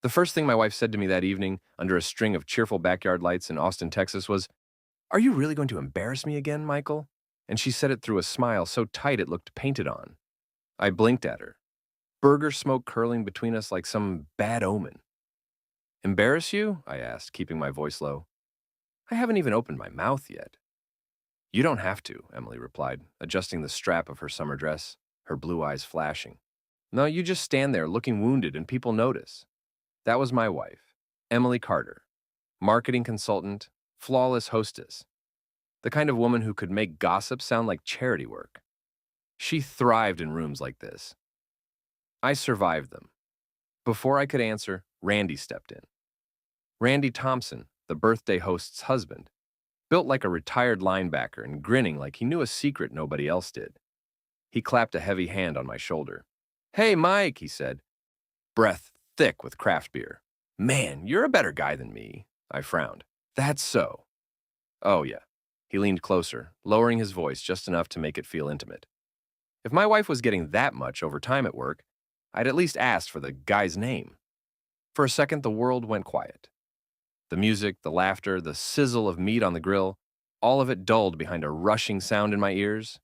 The first thing my wife said to me that evening, under a string of cheerful backyard lights in Austin, Texas, was, "Are you really going to embarrass me again, Michael?" And she said it through a smile so tight it looked painted on. I blinked at her, burger smoke curling between us like some bad omen. "Embarrass you?" I asked, keeping my voice low. "I haven't even opened my mouth yet." "You don't have to," Emily replied, adjusting the strap of her summer dress, her blue eyes flashing. "No, you just stand there looking wounded and people notice." That was my wife, Emily Carter, marketing consultant, flawless hostess, the kind of woman who could make gossip sound like charity work. She thrived in rooms like this. I survived them. Before I could answer, Randy stepped in. Randy Thompson, the birthday host's husband, built like a retired linebacker and grinning like he knew a secret nobody else did. He clapped a heavy hand on my shoulder. "Hey, Mike," he said, breath thick with craft beer. "Man, you're a better guy than me." I frowned. "That's so." "Oh, yeah." He leaned closer, lowering his voice just enough to make it feel intimate. If my wife was getting that much over time at work, I'd at least asked for the guy's name. For a second, the world went quiet. The music, the laughter, the sizzle of meat on the grill, all of it dulled behind a rushing sound in my ears.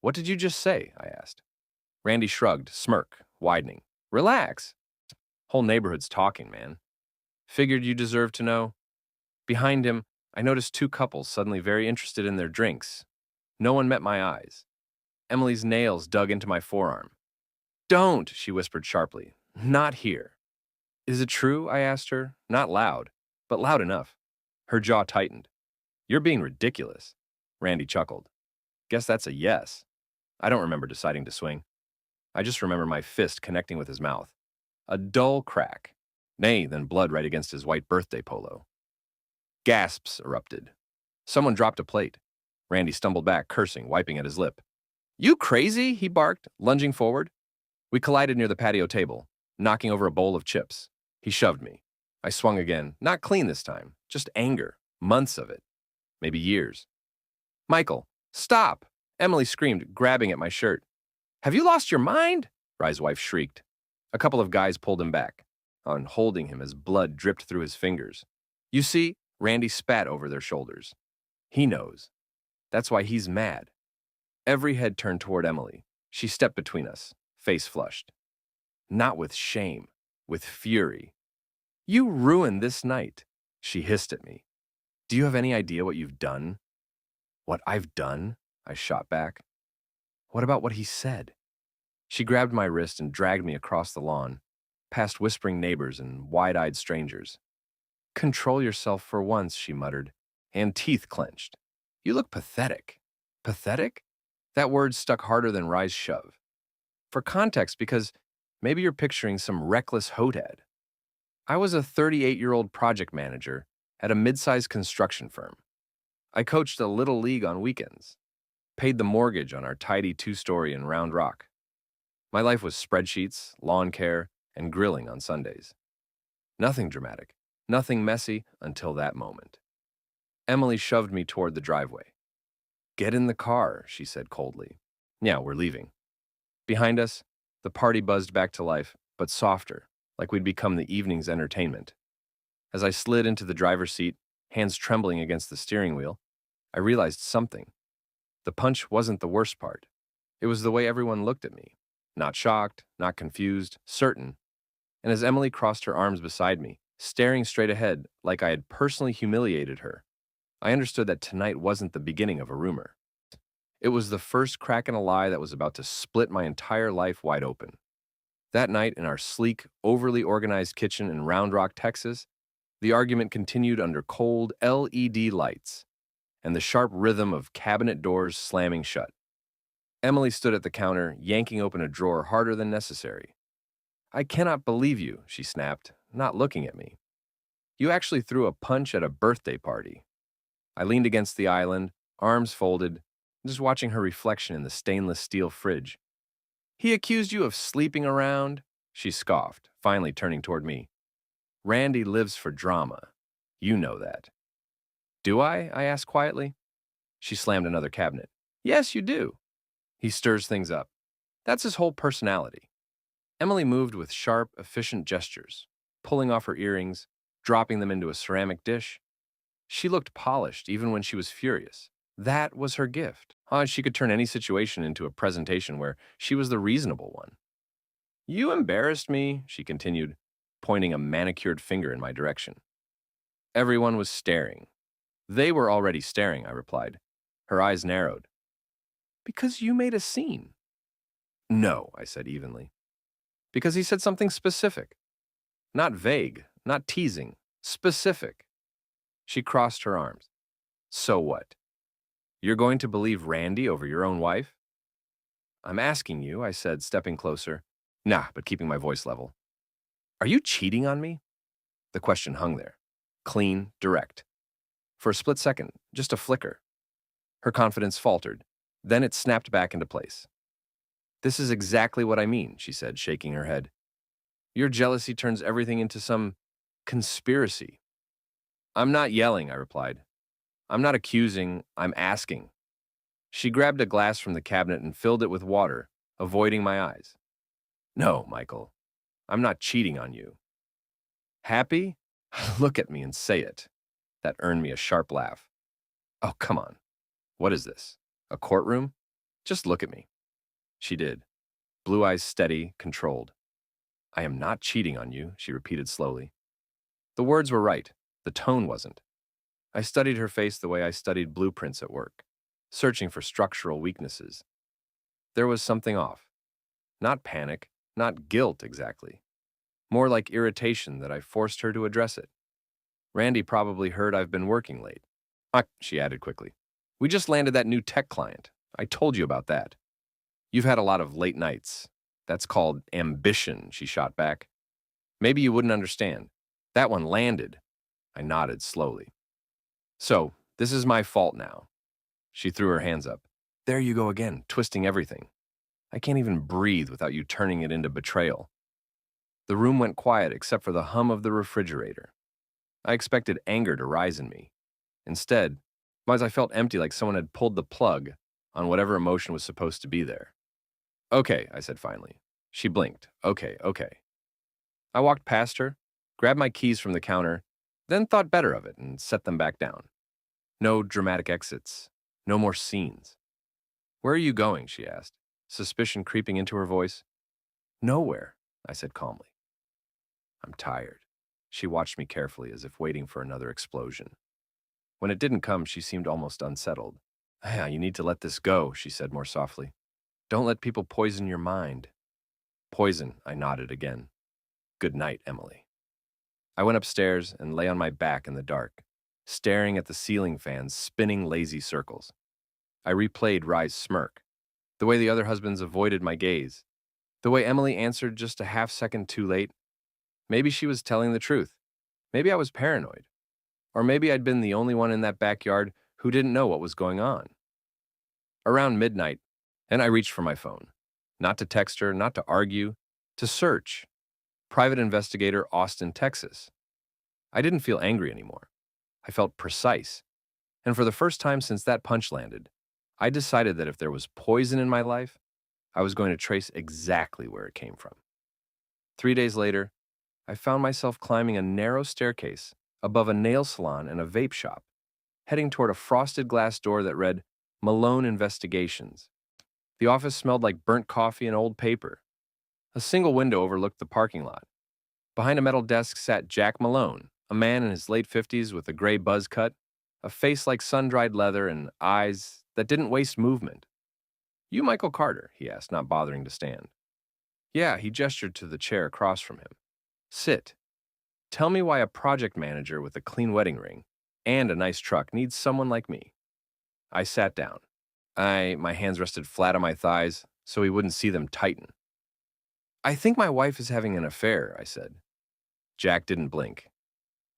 "What did you just say?" I asked. Randy shrugged, smirk widening. "Relax. Whole neighborhood's talking, man." "Figured you deserved to know." Behind him, I noticed two couples suddenly very interested in their drinks. No one met my eyes. Emily's nails dug into my forearm. "Don't," she whispered sharply. "Not here." "Is it true?" I asked her, not loud, but loud enough. Her jaw tightened. "You're being ridiculous." Randy chuckled. "Guess that's a yes." I don't remember deciding to swing. I just remember my fist connecting with his mouth. A dull crack. Nay, then blood right against his white birthday polo. Gasps erupted. Someone dropped a plate. Randy stumbled back, cursing, wiping at his lip. "You crazy?" he barked, lunging forward. We collided near the patio table, knocking over a bowl of chips. He shoved me. I swung again, not clean this time, just anger, months of it, maybe years. "Michael, stop!" Emily screamed, grabbing at my shirt. "Have you lost your mind?" Rye's wife shrieked. A couple of guys pulled him back, on holding him as blood dripped through his fingers. "You see," Randy spat over their shoulders. "He knows. That's why he's mad." Every head turned toward Emily. She stepped between us, face flushed. Not with shame, with fury. "You ruined this night," she hissed at me. "Do you have any idea what you've done?" "What I've done?" I shot back. "What about what he said?" She grabbed my wrist and dragged me across the lawn, past whispering neighbors and wide-eyed strangers. "Control yourself for once," she muttered, and teeth clenched. "You look pathetic." "Pathetic?" That word stuck harder than Rye's shove. For context, because maybe you're picturing some reckless hothead. I was a 38-year-old project manager at a mid-sized construction firm. I coached a little league on weekends, paid the mortgage on our tidy two-story in Round Rock. My life was spreadsheets, lawn care, and grilling on Sundays. Nothing dramatic, nothing messy until that moment. Emily shoved me toward the driveway. "Get in the car," she said coldly. "Yeah, we're leaving." Behind us, the party buzzed back to life, but softer, like we'd become the evening's entertainment. As I slid into the driver's seat, hands trembling against the steering wheel, I realized something. The punch wasn't the worst part. It was the way everyone looked at me. Not shocked, not confused, certain. And as Emily crossed her arms beside me, staring straight ahead like I had personally humiliated her, I understood that tonight wasn't the beginning of a rumor. It was the first crack in a lie that was about to split my entire life wide open. That night in our sleek, overly organized kitchen in Round Rock, Texas, the argument continued under cold LED lights and the sharp rhythm of cabinet doors slamming shut. Emily stood at the counter, yanking open a drawer harder than necessary. "I cannot believe you," she snapped, not looking at me. "You actually threw a punch at a birthday party." I leaned against the island, arms folded, just watching her reflection in the stainless steel fridge. "He accused you of sleeping around?" She scoffed, finally turning toward me. "Randy lives for drama. You know that." "Do I?" I asked quietly. She slammed another cabinet. "Yes, you do. He stirs things up. That's his whole personality." Emily moved with sharp, efficient gestures. pulling off her earrings, dropping them into a ceramic dish. She looked polished even when she was furious. That was her gift. She could turn any situation into a presentation where she was the reasonable one. You embarrassed me, she continued, pointing a manicured finger in my direction. Everyone was staring. They were already staring, I replied. Her eyes narrowed. Because you made a scene. No, I said evenly. Because he said something specific. Not vague, not teasing, specific. She crossed her arms. So what? You're going to believe Randy over your own wife? I'm asking you, I said, stepping closer. Nah, but keeping my voice level. Are you cheating on me? The question hung there. Clean, direct. For a split second, just a flicker. Her confidence faltered. Then it snapped back into place. This is exactly what I mean, she said, shaking her head. Your jealousy turns everything into some conspiracy. I'm not yelling, I replied. I'm not accusing, I'm asking. She grabbed a glass from the cabinet and filled it with water, avoiding my eyes. No, Michael, I'm not cheating on you. Happy? Look at me and say it. That earned me a sharp laugh. Oh, come on. What is this? A courtroom? Just look at me. She did. Blue eyes steady, controlled. I am not cheating on you, she repeated slowly. The words were right. The tone wasn't. I studied her face the way I studied blueprints at work, searching for structural weaknesses. There was something off. Not panic, not guilt exactly. More like irritation that I forced her to address it. Randy probably heard I've been working late. She added quickly. We just landed that new tech client. I told you about that. You've had a lot of late nights. That's called ambition, she shot back. Maybe you wouldn't understand. That one landed. I nodded slowly. So, this is my fault now. She threw her hands up. There you go again, twisting everything. I can't even breathe without you turning it into betrayal. The room went quiet except for the hum of the refrigerator. I expected anger to rise in me. Instead, I felt empty like someone had pulled the plug on whatever emotion was supposed to be there. Okay, I said finally. She blinked. Okay. I walked past her, grabbed my keys from the counter, then thought better of it and set them back down. No dramatic exits. No more scenes. Where are you going? She asked, suspicion creeping into her voice. Nowhere, I said calmly. I'm tired. She watched me carefully as if waiting for another explosion. When it didn't come, she seemed almost unsettled. You need to let this go, she said more softly. Don't let people poison your mind. Poison, I nodded again. Good night, Emily. I went upstairs and lay on my back in the dark, staring at the ceiling fans spinning lazy circles. I replayed Rye's smirk, the way the other husbands avoided my gaze, the way Emily answered just a half-second too late. Maybe she was telling the truth. Maybe I was paranoid. Or maybe I'd been the only one in that backyard who didn't know what was going on. Around midnight, and I reached for my phone. Not to text her, not to argue, to search. Private investigator, Austin, Texas. I didn't feel angry anymore. I felt precise. And for the first time since that punch landed, I decided that if there was poison in my life, I was going to trace exactly where it came from. 3 days later, I found myself climbing a narrow staircase above a nail salon and a vape shop, heading toward a frosted glass door that read, Malone Investigations. The office smelled like burnt coffee and old paper. A single window overlooked the parking lot. Behind a metal desk sat Jack Malone, a man in his late 50s with a gray buzz cut, a face like sun-dried leather and eyes that didn't waste movement. You Michael Carter? He asked, not bothering to stand. Yeah, he gestured to the chair across from him. Sit. Tell me why a project manager with a clean wedding ring and a nice truck needs someone like me. I sat down. My hands rested flat on my thighs so he wouldn't see them tighten. I think my wife is having an affair, I said. Jack didn't blink.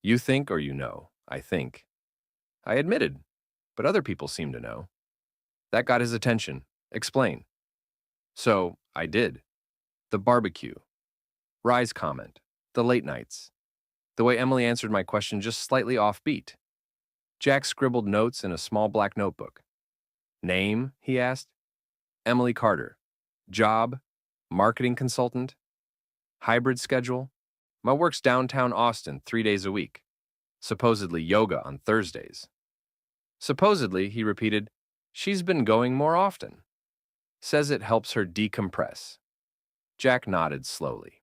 You think or you know, I think. I admitted, but other people seemed to know. That got his attention. Explain. So, I did. The barbecue. Rye's comment. The late nights. The way Emily answered my question just slightly offbeat. Jack scribbled notes in a small black notebook. Name, he asked. Emily Carter. Job, marketing consultant. Hybrid schedule. My work's downtown Austin 3 days a week. Supposedly yoga on Thursdays. Supposedly, he repeated, she's been going more often. Says it helps her decompress. Jack nodded slowly.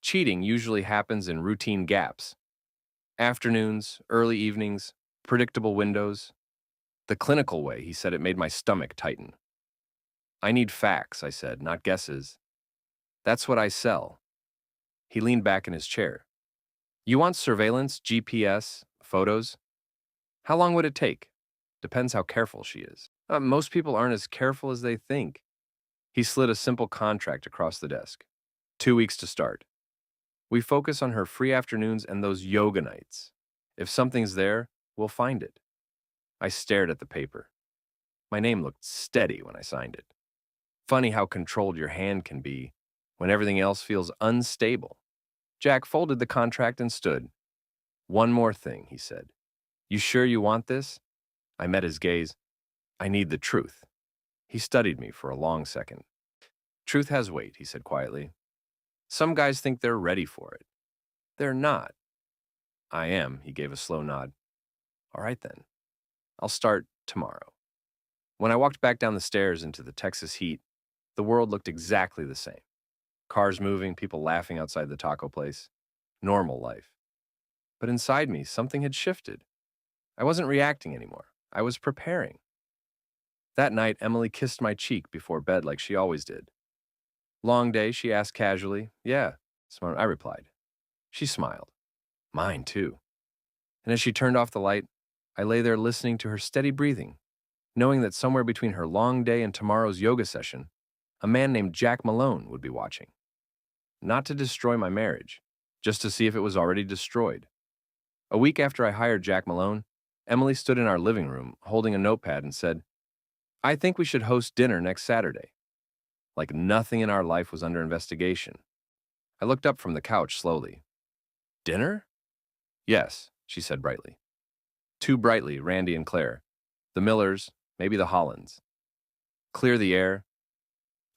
Cheating usually happens in routine gaps. Afternoons, early evenings, predictable windows. The clinical way, he said, it made my stomach tighten. I need facts, I said, not guesses. That's what I sell. He leaned back in his chair. You want surveillance, GPS, photos? How long would it take? Depends how careful she is. Most people aren't as careful as they think. He slid a simple contract across the desk. 2 weeks to start. We focus on her free afternoons and those yoga nights. If something's there, we'll find it. I stared at the paper. My name looked steady when I signed it. Funny how controlled your hand can be when everything else feels unstable. Jack folded the contract and stood. One more thing, he said. You sure you want this? I met his gaze. I need the truth. He studied me for a long second. Truth has weight, he said quietly. Some guys think they're ready for it. They're not. I am, he gave a slow nod. All right then. I'll start tomorrow. When I walked back down the stairs into the Texas heat, the world looked exactly the same. Cars moving, people laughing outside the taco place. Normal life. But inside me, something had shifted. I wasn't reacting anymore. I was preparing. That night, Emily kissed my cheek before bed like she always did. Long day, she asked casually. Yeah, smart, I replied. She smiled. Mine, too. And as she turned off the light, I lay there listening to her steady breathing, knowing that somewhere between her long day and tomorrow's yoga session, a man named Jack Malone would be watching. Not to destroy my marriage, just to see if it was already destroyed. A week after I hired Jack Malone, Emily stood in our living room holding a notepad and said, I think we should host dinner next Saturday. Like nothing in our life was under investigation. I looked up from the couch slowly. Dinner? Yes, she said brightly. Too brightly, Randy and Claire. The Millers, maybe the Hollands. Clear the air.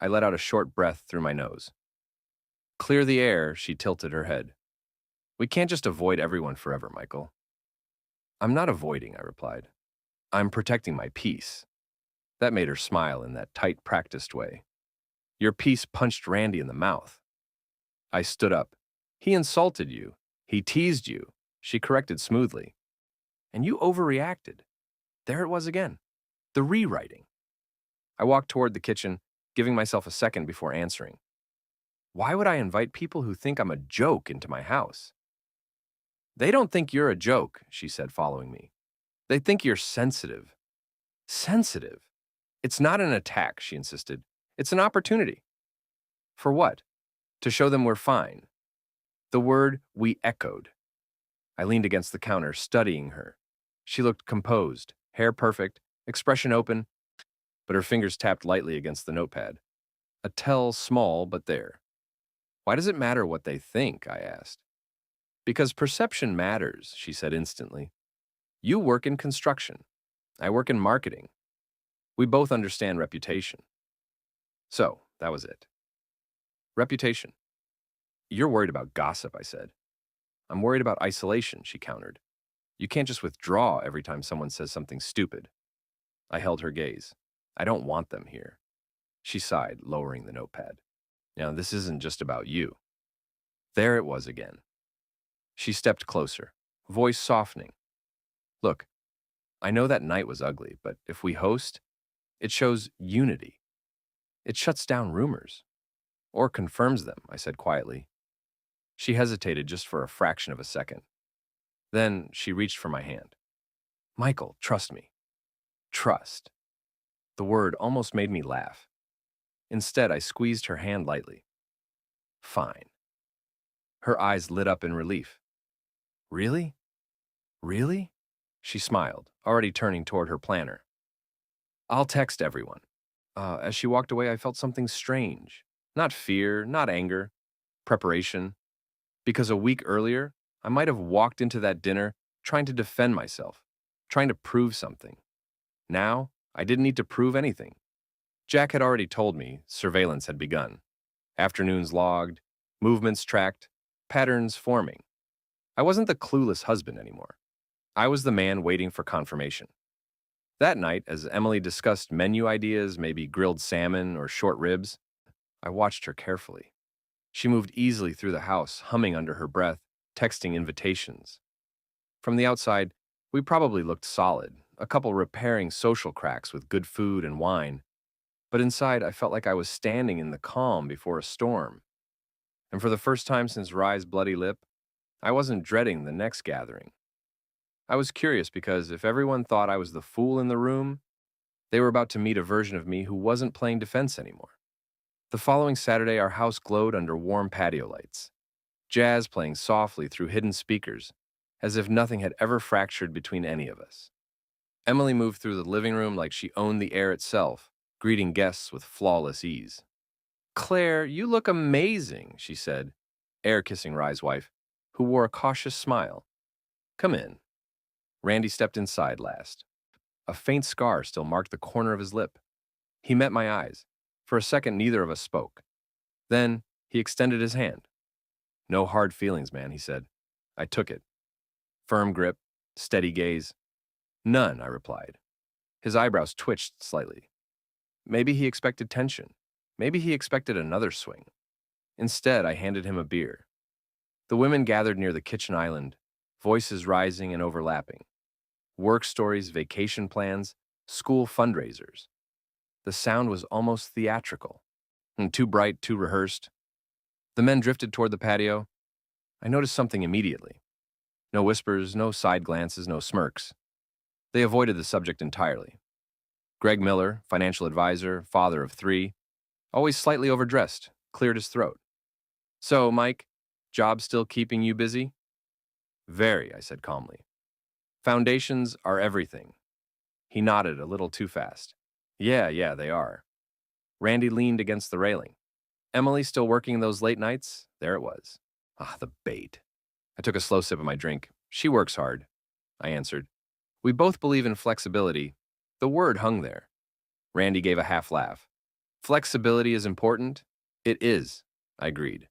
I let out a short breath through my nose. Clear the air, she tilted her head. We can't just avoid everyone forever, Michael. I'm not avoiding, I replied. I'm protecting my peace. That made her smile in that tight, practiced way. Your peace punched Randy in the mouth. I stood up. He insulted you. He teased you. She corrected smoothly. And you overreacted. There it was again. The rewriting. I walked toward the kitchen, giving myself a second before answering. Why would I invite people who think I'm a joke into my house? They don't think you're a joke, she said, following me. They think you're sensitive. Sensitive? It's not an attack, she insisted. It's an opportunity. For what? To show them we're fine. The word we echoed. I leaned against the counter, studying her. She looked composed, hair perfect, expression open, but her fingers tapped lightly against the notepad. A tell small, but there. Why does it matter what they think? I asked. Because perception matters, she said instantly. You work in construction. I work in marketing. We both understand reputation. So, that was it. Reputation. You're worried about gossip, I said. I'm worried about isolation, she countered. You can't just withdraw every time someone says something stupid. I held her gaze. I don't want them here. She sighed, lowering the notepad. Now, this isn't just about you. There it was again. She stepped closer, voice softening. Look, I know that night was ugly, but if we host, it shows unity. It shuts down rumors. Or confirms them, I said quietly. She hesitated just for a fraction of a second. Then she reached for my hand. Michael, trust me. Trust. The word almost made me laugh. Instead, I squeezed her hand lightly. Fine. Her eyes lit up in relief. Really? Really? She smiled, already turning toward her planner. I'll text everyone. As she walked away, I felt something strange. Not fear, not anger. Preparation. Because a week earlier, I might have walked into that dinner trying to defend myself, trying to prove something. Now, I didn't need to prove anything. Jack had already told me surveillance had begun. Afternoons logged, movements tracked. patterns forming. I wasn't the clueless husband anymore. I was the man waiting for confirmation. That night, as Emily discussed menu ideas, maybe grilled salmon or short ribs, I watched her carefully. She moved easily through the house, humming under her breath, texting invitations. From the outside, we probably looked solid, a couple repairing social cracks with good food and wine. But inside, I felt like I was standing in the calm before a storm. And for the first time since Rye's bloody lip, I wasn't dreading the next gathering. I was curious because if everyone thought I was the fool in the room, they were about to meet a version of me who wasn't playing defense anymore. The following Saturday, our house glowed under warm patio lights, jazz playing softly through hidden speakers, as if nothing had ever fractured between any of us. Emily moved through the living room like she owned the air itself, greeting guests with flawless ease. "Claire, you look amazing," she said, air-kissing Rye's wife, who wore a cautious smile. "Come in." Randy stepped inside last. A faint scar still marked the corner of his lip. He met my eyes. For a second, neither of us spoke. Then, he extended his hand. "No hard feelings, man," he said. I took it. Firm grip, steady gaze. "None," I replied. His eyebrows twitched slightly. Maybe he expected tension. Maybe he expected another swing. Instead, I handed him a beer. The women gathered near the kitchen island, voices rising and overlapping. Work stories, vacation plans, school fundraisers. The sound was almost theatrical, and too bright, too rehearsed. The men drifted toward the patio. I noticed something immediately. No whispers, no side glances, no smirks. They avoided the subject entirely. Greg Miller, financial advisor, father of 3, always slightly overdressed, cleared his throat. "So, Mike, job still keeping you busy?" "Very," I said calmly. "Foundations are everything." He nodded a little too fast. Yeah, they are." Randy leaned against the railing. "Emily still working those late nights?" There it was. Ah, the bait. I took a slow sip of my drink. "She works hard," I answered. "We both believe in flexibility." The word hung there. Randy gave a half laugh. "Flexibility is important?" "It is," I agreed.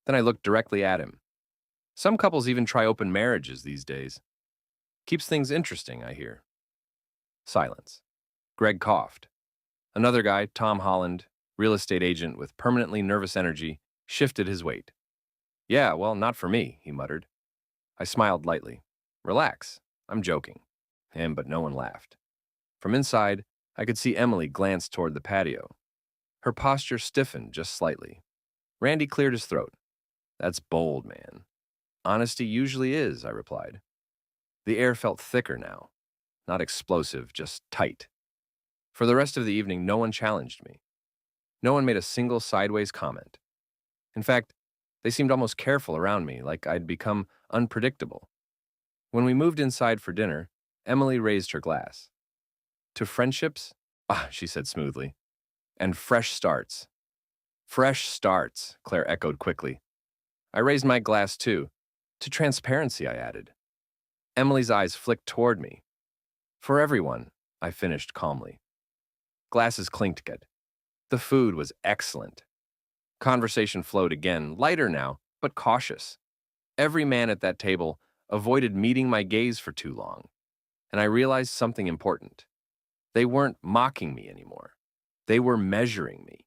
Then I looked directly at him. "Some couples even try open marriages these days. Keeps things interesting, I hear." Silence. Greg coughed. Another guy, Tom Holland, real estate agent with permanently nervous energy, shifted his weight. "Yeah, well, not for me," he muttered. I smiled lightly. "Relax, I'm joking." But no one laughed. From inside, I could see Emily glance toward the patio. Her posture stiffened just slightly. Randy cleared his throat. "That's bold, man." "Honesty usually is," I replied. The air felt thicker now. Not explosive, just tight. For the rest of the evening, no one challenged me. No one made a single sideways comment. In fact, they seemed almost careful around me, like I'd become unpredictable. When we moved inside for dinner, Emily raised her glass. "To friendships?" "Ah," she said smoothly. "And fresh starts." "Fresh starts," Claire echoed quickly. I raised my glass too. "To transparency," I added. Emily's eyes flicked toward me. "For everyone," I finished calmly. Glasses clinked good. The food was excellent. Conversation flowed again, lighter now, but cautious. Every man at that table avoided meeting my gaze for too long, and I realized something important. They weren't mocking me anymore. They were measuring me.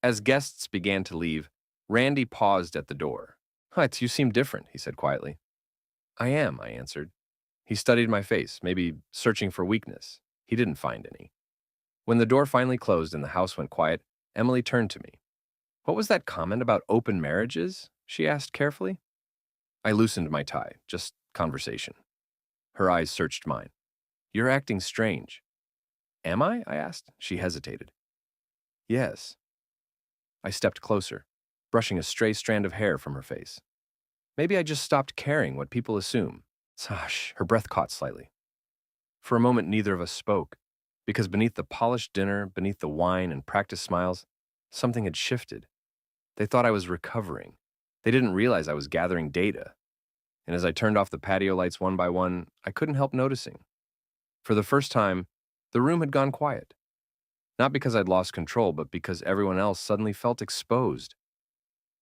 As guests began to leave, Randy paused at the door. "You seem different," he said quietly. "I am," I answered. He studied my face, maybe searching for weakness. He didn't find any. When the door finally closed and the house went quiet, Emily turned to me. "What was that comment about open marriages?" she asked carefully. I loosened my tie, just conversation. Her eyes searched mine. "You're acting strange." "Am I?" I asked. She hesitated. "Yes." I stepped closer, brushing a stray strand of hair from her face. Maybe I just stopped caring what people assume. Sash, her breath caught slightly. For a moment, neither of us spoke, because beneath the polished dinner, beneath the wine and practiced smiles, something had shifted. They thought I was recovering. They didn't realize I was gathering data. And as I turned off the patio lights one by one, I couldn't help noticing. For the first time, the room had gone quiet. Not because I'd lost control, but because everyone else suddenly felt exposed.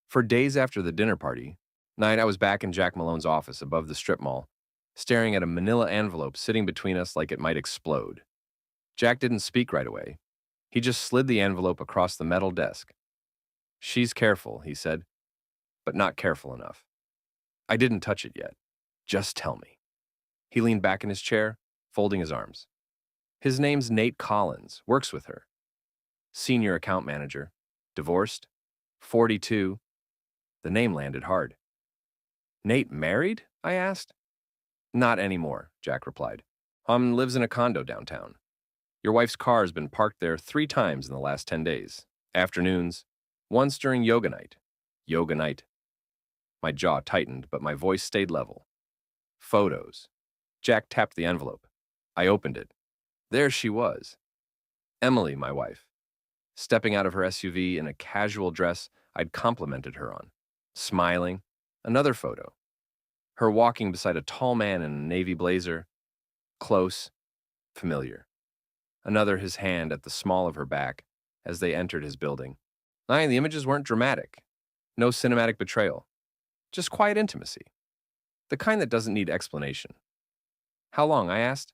For days after the dinner party, Night, I was back in Jack Malone's office above the strip mall, staring at a manila envelope sitting between us like it might explode. Jack didn't speak right away. He just slid the envelope across the metal desk. "She's careful," he said, "but not careful enough." I didn't touch it yet. "Just tell me." He leaned back in his chair, folding his arms. "His name's Nate Collins, works with her. Senior account manager. Divorced. 42. The name landed hard. "Nate married?" I asked. "Not anymore," Jack replied. Lives in a condo downtown. Your wife's car has been parked there 3 times in the last 10 days. Afternoons. Once during yoga night. Yoga night." My jaw tightened, but my voice stayed level. "Photos." Jack tapped the envelope. I opened it. There she was. Emily, my wife, stepping out of her SUV in a casual dress I'd complimented her on. Smiling. Another photo. Her walking beside a tall man in a navy blazer. Close. Familiar. Another, his hand at the small of her back as they entered his building. The images weren't dramatic. No cinematic betrayal. Just quiet intimacy. The kind that doesn't need explanation. "How long?" I asked.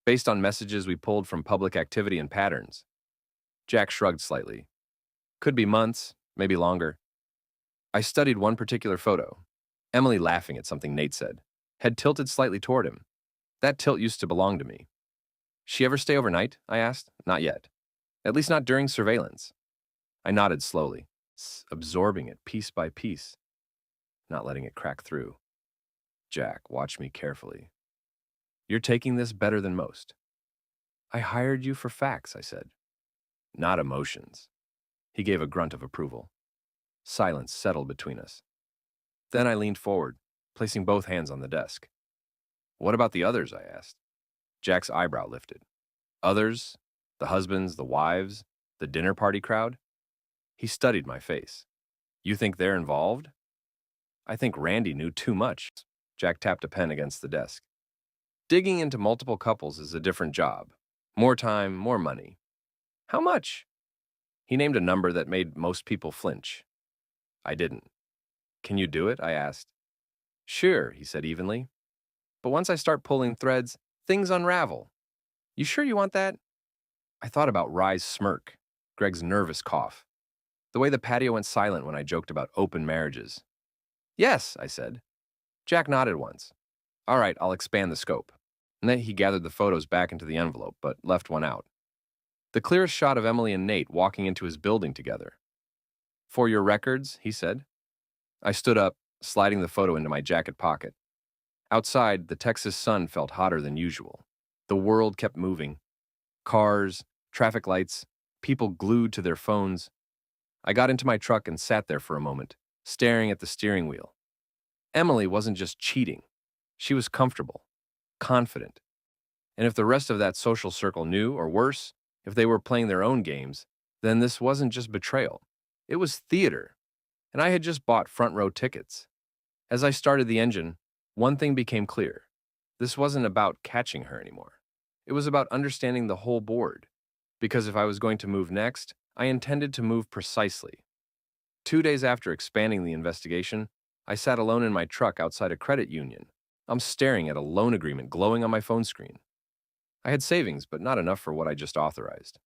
"Based on messages we pulled from public activity and patterns." Jack shrugged slightly. "Could be months, maybe longer." I studied one particular photo. Emily laughing at something Nate said. Head tilted slightly toward him. That tilt used to belong to me. "She ever stay overnight?" I asked. "Not yet. At least not during surveillance." I nodded slowly, absorbing it piece by piece, not letting it crack through. "Jack, watch me carefully. You're taking this better than most." "I hired you for facts," I said. "Not emotions." He gave a grunt of approval. Silence settled between us. Then I leaned forward, placing both hands on the desk. "What about the others?" I asked. Jack's eyebrow lifted. "Others? The husbands, the wives, the dinner party crowd?" He studied my face. "You think they're involved?" "I think Randy knew too much." Jack tapped a pen against the desk. "Digging into multiple couples is a different job. More time, more money." "How much?" He named a number that made most people flinch. I didn't. "Can you do it?" I asked. "Sure," he said evenly. "But once I start pulling threads, things unravel." "You sure you want that?" I thought about Rye's smirk, Greg's nervous cough, the way the patio went silent when I joked about open marriages. "Yes," I said. Jack nodded once. "All right, I'll expand the scope." And then he gathered the photos back into the envelope, but left one out. The clearest shot of Emily and Nate walking into his building together. "For your records," he said. I stood up, sliding the photo into my jacket pocket. Outside, the Texas sun felt hotter than usual. The world kept moving. Cars, traffic lights, people glued to their phones. I got into my truck and sat there for a moment, staring at the steering wheel. Emily wasn't just cheating. She was comfortable, confident. And if the rest of that social circle knew, or worse, if they were playing their own games, then this wasn't just betrayal. It was theater. And I had just bought front row tickets. As I started the engine, one thing became clear. This wasn't about catching her anymore. It was about understanding the whole board. Because if I was going to move next, I intended to move precisely. 2 days after expanding the investigation, I sat alone in my truck outside a credit union. I'm staring at a loan agreement glowing on my phone screen. I had savings, but not enough for what I just authorized.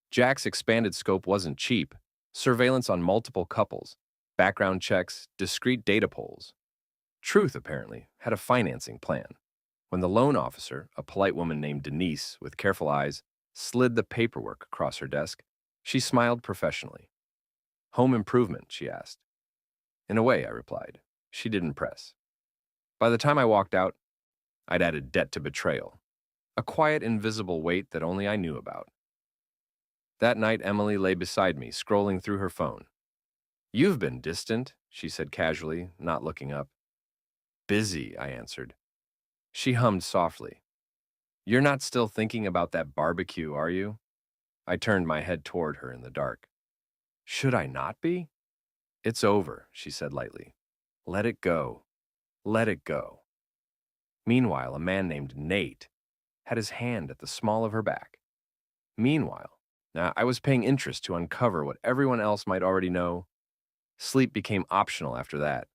Jack's expanded scope wasn't cheap. Surveillance on multiple couples, background checks, discrete data polls. Truth, apparently, had a financing plan. When the loan officer, a polite woman named Denise with careful eyes, slid the paperwork across her desk, she smiled professionally. "Home improvement?" she asked. "In a way," I replied. She didn't press. By the time I walked out, I'd added debt to betrayal, a quiet, invisible weight that only I knew about. That night, Emily lay beside me, scrolling through her phone. "You've been distant," she said casually, not looking up. "Busy," I answered. She hummed softly. "You're not still thinking about that barbecue, are you?" I turned my head toward her in the dark. "Should I not be?" "It's over," she said lightly. "Let it go. Let it go." Meanwhile, a man named Nate had his hand at the small of her back. Meanwhile, now I was paying interest to uncover what everyone else might already know. Sleep became optional after that.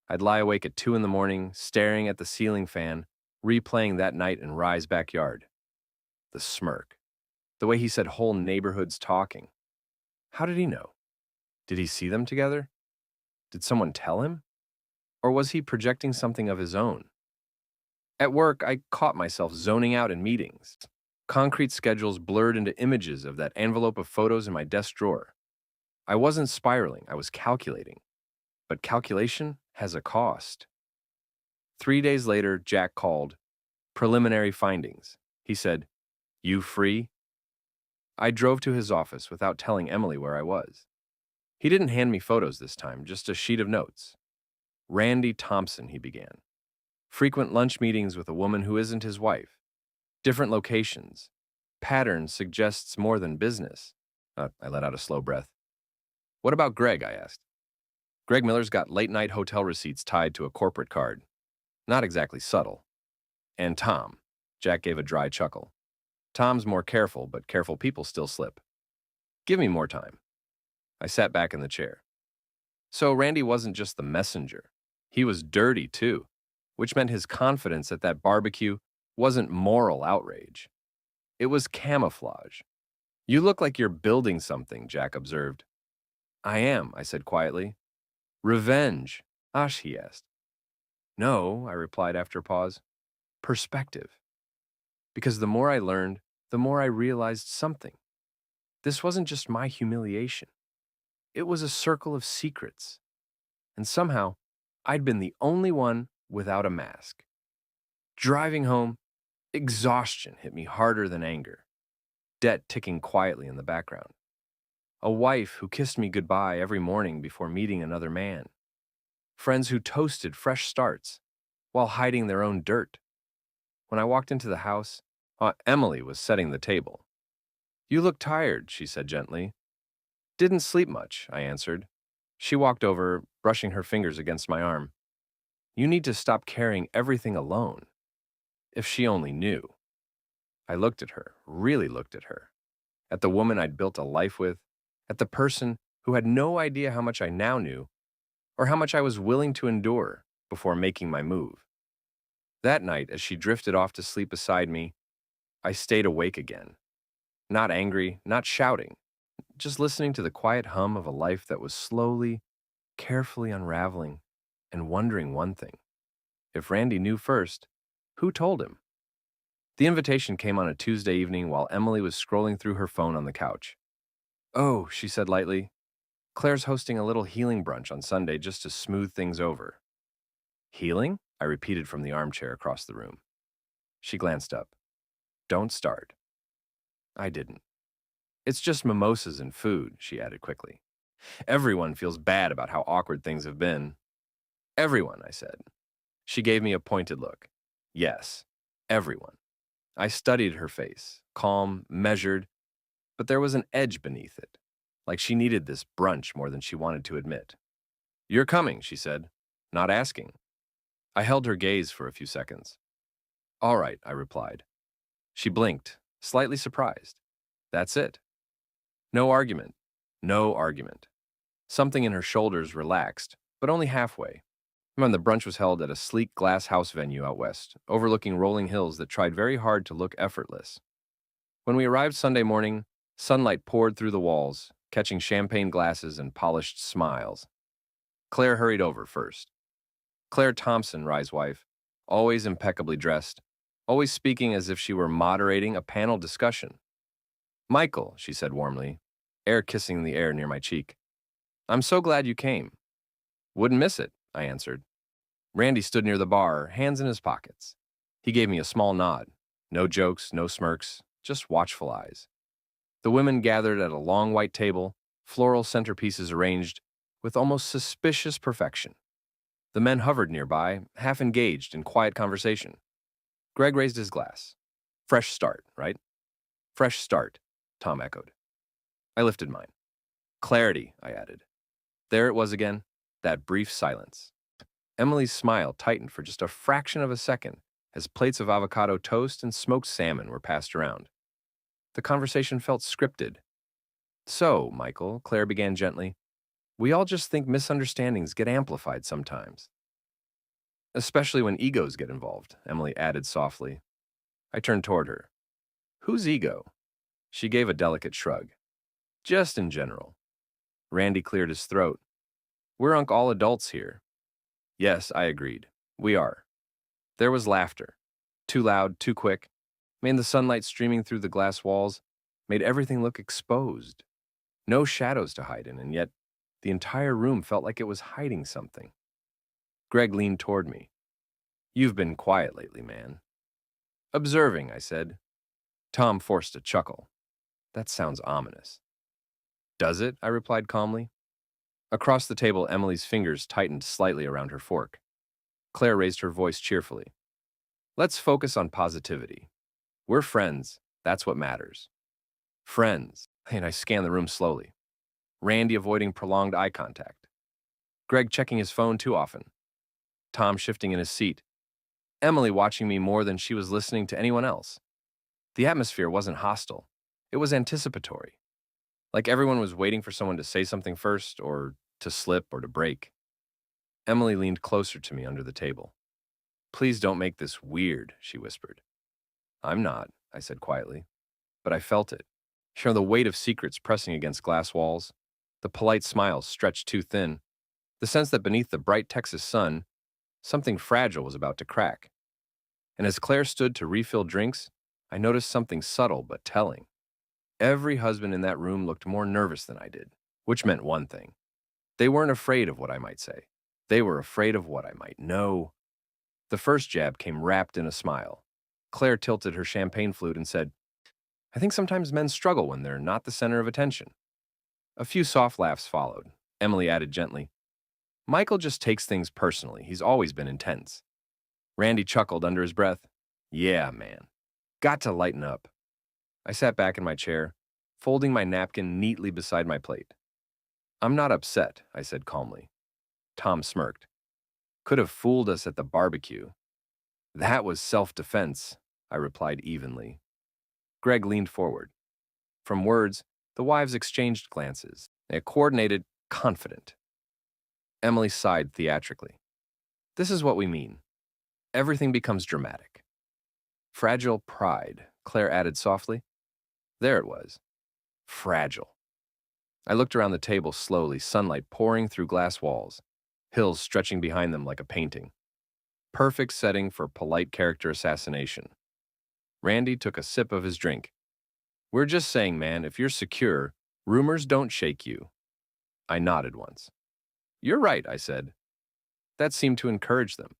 I'd lie awake at 2 in the morning, staring at the ceiling fan, replaying that night in Rye's backyard. The smirk. The way he said whole neighborhoods talking. How did he know? Did he see them together? Did someone tell him? Or was he projecting something of his own? At work, I caught myself zoning out in meetings. Concrete schedules blurred into images of that envelope of photos in my desk drawer. I wasn't spiraling, I was calculating. But calculation has a cost. 3 days later, Jack called. Preliminary findings. He said, "You free?" I drove to his office without telling Emily where I was. He didn't hand me photos this time, just a sheet of notes. Randy Thompson, he began. Frequent lunch meetings with a woman who isn't his wife. Different locations. Pattern suggests more than business. I let out a slow breath. What about Greg, I asked. Greg Miller's got late-night hotel receipts tied to a corporate card. Not exactly subtle. And Tom. Jack gave a dry chuckle. Tom's more careful, but careful people still slip. Give me more time. I sat back in the chair. So Randy wasn't just the messenger. He was dirty, too, which meant his confidence at that barbecue wasn't moral outrage. It was camouflage. You look like you're building something, Jack observed. I am, I said quietly. Revenge, Ash, he asked. No, I replied after a pause. Perspective. Because the more I learned, the more I realized something. This wasn't just my humiliation. It was a circle of secrets. And somehow, I'd been the only one without a mask. Driving home, exhaustion hit me harder than anger. Debt ticking quietly in the background. A wife who kissed me goodbye every morning before meeting another man. Friends who toasted fresh starts while hiding their own dirt. When I walked into the house, Emily was setting the table. You look tired, she said gently. Didn't sleep much, I answered. She walked over, brushing her fingers against my arm. You need to stop carrying everything alone. If she only knew. I looked at her, really looked at her. At the woman I'd built a life with, at the person who had no idea how much I now knew, or how much I was willing to endure before making my move. That night, as she drifted off to sleep beside me, I stayed awake again. Not angry, not shouting, just listening to the quiet hum of a life that was slowly, carefully unraveling, and wondering one thing. If Randy knew first, who told him? The invitation came on a Tuesday evening while Emily was scrolling through her phone on the couch. Oh, she said lightly, Claire's hosting a little healing brunch on Sunday just to smooth things over. Healing? I repeated from the armchair across the room. She glanced up. Don't start. I didn't. It's just mimosas and food, she added quickly. Everyone feels bad about how awkward things have been. Everyone, I said. She gave me a pointed look. Yes, everyone. I studied her face, calm, measured, but there was an edge beneath it, like she needed this brunch more than she wanted to admit. You're coming, she said, not asking. I held her gaze for a few seconds. All right, I replied. She blinked, slightly surprised. That's it. No argument. No argument. Something in her shoulders relaxed, but only halfway. When the brunch was held at a sleek glass house venue out west, overlooking rolling hills that tried very hard to look effortless. When we arrived Sunday morning, sunlight poured through the walls, catching champagne glasses and polished smiles. Claire hurried over first. Claire Thompson, Rye's wife, always impeccably dressed, always speaking as if she were moderating a panel discussion. Michael, she said warmly, air kissing the air near my cheek. I'm so glad you came. Wouldn't miss it, I answered. Randy stood near the bar, hands in his pockets. He gave me a small nod. No jokes, no smirks, just watchful eyes. The women gathered at a long white table, floral centerpieces arranged with almost suspicious perfection. The men hovered nearby, half engaged in quiet conversation. Greg raised his glass. Fresh start, right? Fresh start, Tom echoed. I lifted mine. Clarity, I added. There it was again, that brief silence. Emily's smile tightened for just a fraction of a second as plates of avocado toast and smoked salmon were passed around. The conversation felt scripted. So, Michael, Claire began gently, we all just think misunderstandings get amplified sometimes. Especially when egos get involved, Emily added softly. I turned toward her. Whose ego? She gave a delicate shrug. Just in general. Randy cleared his throat. We're all adults here. Yes, I agreed. We are. There was laughter. Too loud, too quick. Made the sunlight streaming through the glass walls, made everything look exposed. No shadows to hide in, and yet the entire room felt like it was hiding something. Greg leaned toward me. You've been quiet lately, man. Observing, I said. Tom forced a chuckle. That sounds ominous. Does it? I replied calmly. Across the table, Emily's fingers tightened slightly around her fork. Claire raised her voice cheerfully. Let's focus on positivity. We're friends. That's what matters. Friends. And I scanned the room slowly. Randy avoiding prolonged eye contact. Greg checking his phone too often. Tom shifting in his seat. Emily watching me more than she was listening to anyone else. The atmosphere wasn't hostile. It was anticipatory. Like everyone was waiting for someone to say something first, or to slip, or to break. Emily leaned closer to me under the table. Please don't make this weird, she whispered. I'm not, I said quietly. But I felt it. The weight of secrets pressing against glass walls, the polite smiles stretched too thin, the sense that beneath the bright Texas sun, something fragile was about to crack. And as Claire stood to refill drinks, I noticed something subtle but telling. Every husband in that room looked more nervous than I did, which meant one thing. They weren't afraid of what I might say. They were afraid of what I might know. The first jab came wrapped in a smile. Claire tilted her champagne flute and said, I think sometimes men struggle when they're not the center of attention. A few soft laughs followed. Emily added gently, Michael just takes things personally. He's always been intense. Randy chuckled under his breath. Yeah, man. Got to lighten up. I sat back in my chair, folding my napkin neatly beside my plate. I'm not upset, I said calmly. Tom smirked. Could have fooled us at the barbecue. That was self-defense, I replied evenly. Greg leaned forward. From words, the wives exchanged glances. They coordinated, confident. Emily sighed theatrically. This is what we mean. Everything becomes dramatic. Fragile pride, Claire added softly. There it was. Fragile. I looked around the table slowly, sunlight pouring through glass walls, hills stretching behind them like a painting. Perfect setting for polite character assassination. Randy took a sip of his drink. We're just saying, man, if you're secure, rumors don't shake you. I nodded once. You're right, I said. That seemed to encourage them.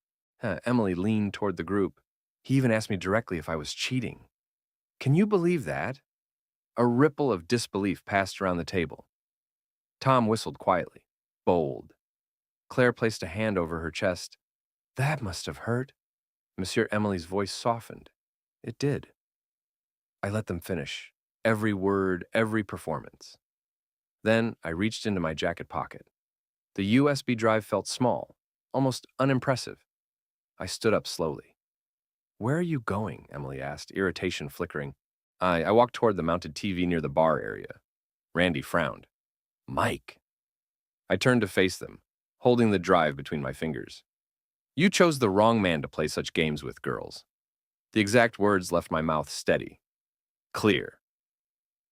Emily leaned toward the group. He even asked me directly if I was cheating. Can you believe that? A ripple of disbelief passed around the table. Tom whistled quietly. Bold. Claire placed a hand over her chest. That must have hurt. Monsieur Emily's voice softened. It did. I let them finish. Every word, every performance. Then I reached into my jacket pocket. The USB drive felt small, almost unimpressive. I stood up slowly. Where are you going? Emily asked, irritation flickering. I walked toward the mounted TV near the bar area. Randy frowned. Mike. I turned to face them, holding the drive between my fingers. You chose the wrong man to play such games with, girls. The exact words left my mouth steady. Clear.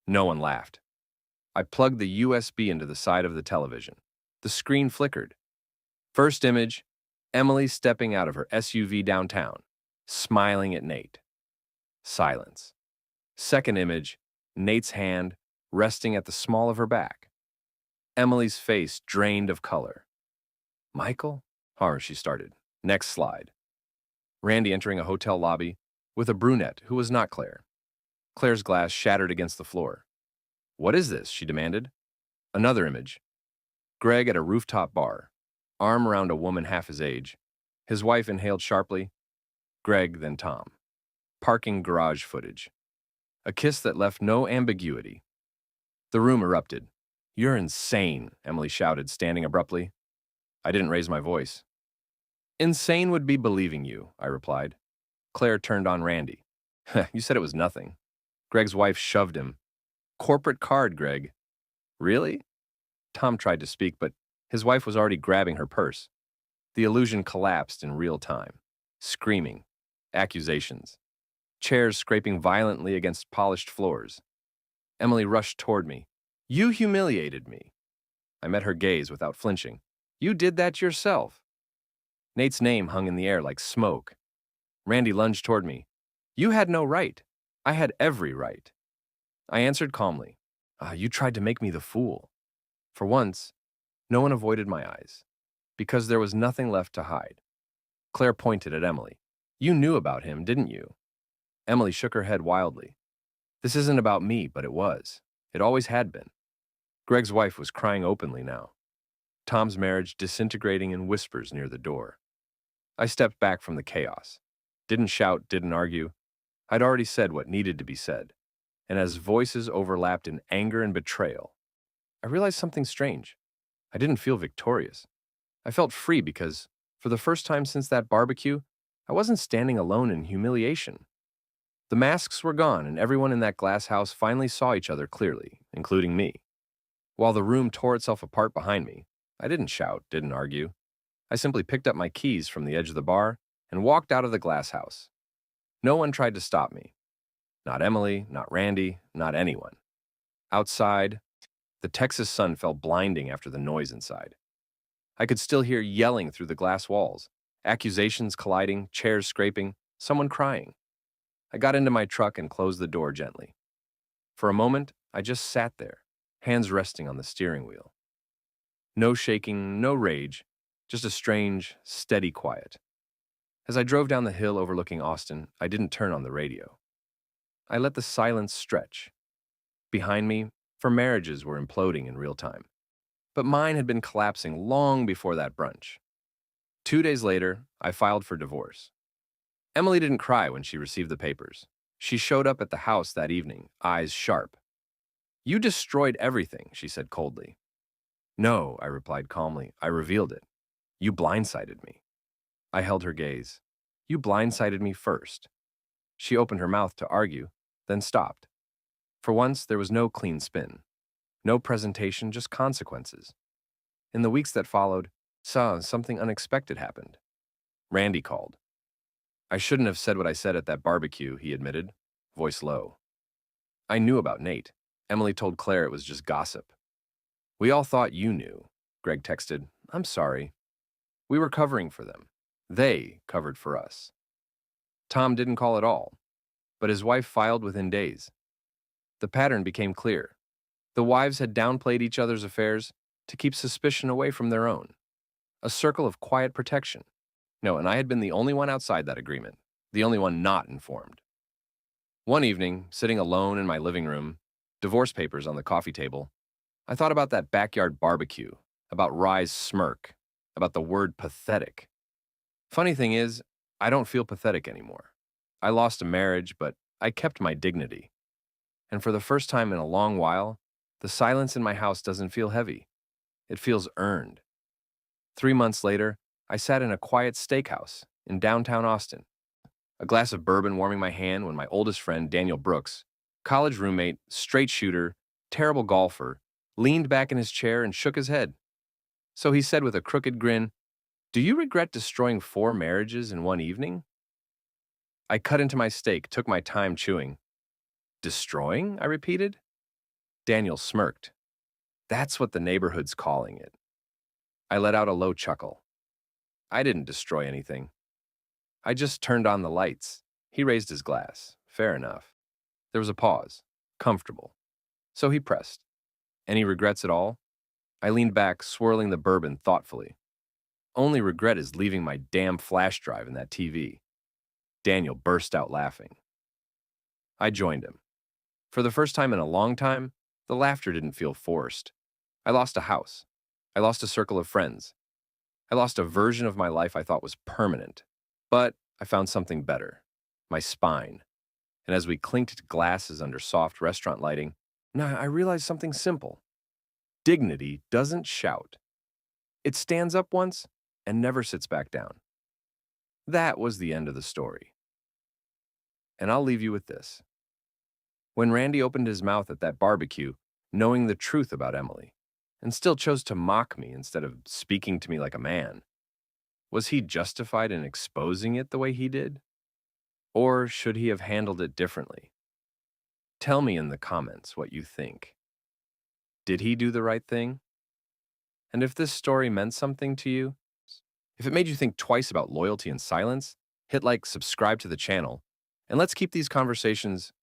No one laughed. I plugged the USB into the side of the television. The screen flickered. First image, Emily stepping out of her SUV downtown, smiling at Nate. Silence. Second image, Nate's hand resting at the small of her back. Emily's face drained of color. Michael? She started. Next slide. Randy entering a hotel lobby with a brunette who was not Claire. Claire's glass shattered against the floor. What is this? She demanded. Another image. Greg at a rooftop bar, arm around a woman half his age. His wife inhaled sharply. Greg, then Tom. Parking garage footage. A kiss that left no ambiguity. The room erupted. You're insane, Emily shouted, standing abruptly. I didn't raise my voice. Insane would be believing you, I replied. Claire turned on Randy. You said it was nothing. Greg's wife shoved him. Corporate card, Greg. Really? Tom tried to speak, but his wife was already grabbing her purse. The illusion collapsed in real time. Screaming, accusations, chairs scraping violently against polished floors. Emily rushed toward me. You humiliated me. I met her gaze without flinching. You did that yourself. Nate's name hung in the air like smoke. Randy lunged toward me. You had no right. I had every right. I answered calmly. You tried to make me the fool. For once, no one avoided my eyes, because there was nothing left to hide. Claire pointed at Emily. You knew about him, didn't you? Emily shook her head wildly. This isn't about me, but it was. It always had been. Greg's wife was crying openly now. Tom's marriage disintegrating in whispers near the door. I stepped back from the chaos. Didn't shout, didn't argue. I'd already said what needed to be said. And as voices overlapped in anger and betrayal, I realized something strange. I didn't feel victorious. I felt free because, for the first time since that barbecue, I wasn't standing alone in humiliation. The masks were gone, and everyone in that glass house finally saw each other clearly, including me. While the room tore itself apart behind me, I didn't shout, didn't argue. I simply picked up my keys from the edge of the bar and walked out of the glass house. No one tried to stop me. Not Emily, not Randy, not anyone. Outside, the Texas sun fell blinding after the noise inside. I could still hear yelling through the glass walls, accusations colliding, chairs scraping, someone crying. I got into my truck and closed the door gently. For a moment, I just sat there, hands resting on the steering wheel. No shaking, no rage, just a strange, steady quiet. As I drove down the hill overlooking Austin, I didn't turn on the radio. I let the silence stretch. Behind me, for marriages were imploding in real time. But mine had been collapsing long before that brunch. 2 days later, I filed for divorce. Emily didn't cry when she received the papers. She showed up at the house that evening, eyes sharp. You destroyed everything, she said coldly. No, I replied calmly. I revealed it. You blindsided me. I held her gaze. You blindsided me first. She opened her mouth to argue, then stopped. For once, there was no clean spin. No presentation, just consequences. In the weeks that followed, something unexpected happened. Randy called. I shouldn't have said what I said at that barbecue, he admitted, voice low. I knew about Nate. Emily told Claire it was just gossip. We all thought you knew, Greg texted. I'm sorry. We were covering for them. They covered for us. Tom didn't call at all, but his wife filed within days. The pattern became clear. The wives had downplayed each other's affairs to keep suspicion away from their own. A circle of quiet protection. No, and I had been the only one outside that agreement, the only one not informed. One evening, sitting alone in my living room, divorce papers on the coffee table, I thought about that backyard barbecue, about Rye's smirk, about the word pathetic. Funny thing is, I don't feel pathetic anymore. I lost a marriage, but I kept my dignity. And for the first time in a long while, the silence in my house doesn't feel heavy. It feels earned. 3 months later, I sat in a quiet steakhouse in downtown Austin, a glass of bourbon warming my hand when my oldest friend, Daniel Brooks, college roommate, straight shooter, terrible golfer, leaned back in his chair and shook his head. So he said with a crooked grin, "Do you regret destroying 4 marriages in one evening?" I cut into my steak, took my time chewing. Destroying? I repeated. Daniel smirked. That's what the neighborhood's calling it. I let out a low chuckle. I didn't destroy anything. I just turned on the lights. He raised his glass. Fair enough. There was a pause. Comfortable. So he pressed. Any regrets at all? I leaned back, swirling the bourbon thoughtfully. Only regret is leaving my damn flash drive in that TV. Daniel burst out laughing. I joined him. For the first time in a long time, the laughter didn't feel forced. I lost a house. I lost a circle of friends. I lost a version of my life I thought was permanent. But I found something better. My spine. And as we clinked glasses under soft restaurant lighting, now I realized something simple. Dignity doesn't shout. It stands up once and never sits back down. That was the end of the story. And I'll leave you with this. When Randy opened his mouth at that barbecue, knowing the truth about Emily, and still chose to mock me instead of speaking to me like a man, Was he justified in exposing it the way he did? Or should he have handled it differently? Tell me in the comments what you think. Did he do the right thing? And if this story meant something to you, if it made you think twice about loyalty and silence, hit like, subscribe to the channel, and let's keep these conversations